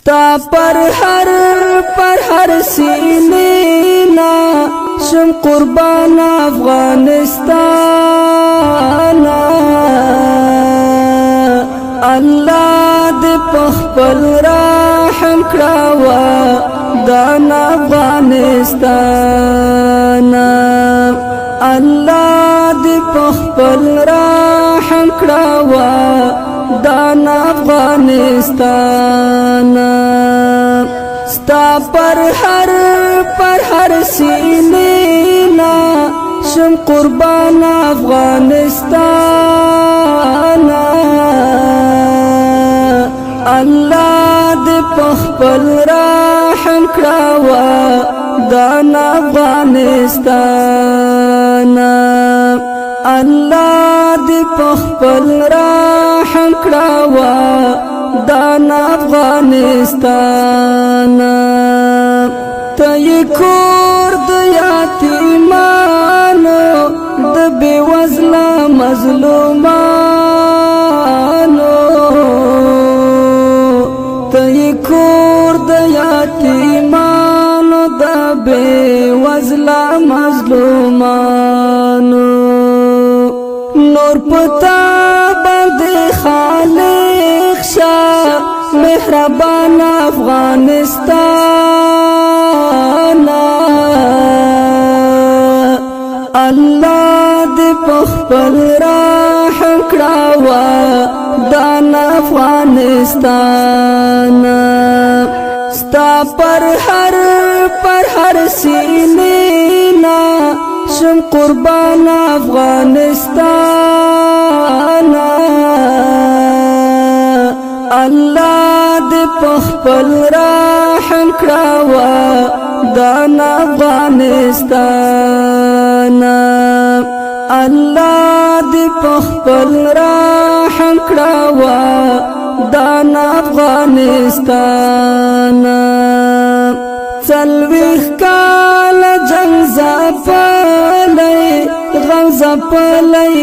ستا پر هر سینې نا شم قربان افغانستان الله دې په خپل رحم کړه دان افغانستان الله دې په خپل رحم کړه دان افغانستان ستا پر هر سینې نا شم قربان افغانستان الله دې په خپل رحم کړه دان افغانستان الله دې په خپل رحم کړه دان افغانستان ته کور د یتیمانو د بې وزله مظلومانو ته کور د یتیمانو د بې وزله مظلومانو نور پتا باندې خالق شاه مهربان افغانستان الله دې په خپل رحم کړه دان افغانستان ستا پر هر سینې نا شم قربان افغانستان الله دې په خپل رحم کړه دان افغانستان الله دې په خپل رحم کړه دان افغانستان څلوېښت کاله جنګ ځپلی غم ځپلی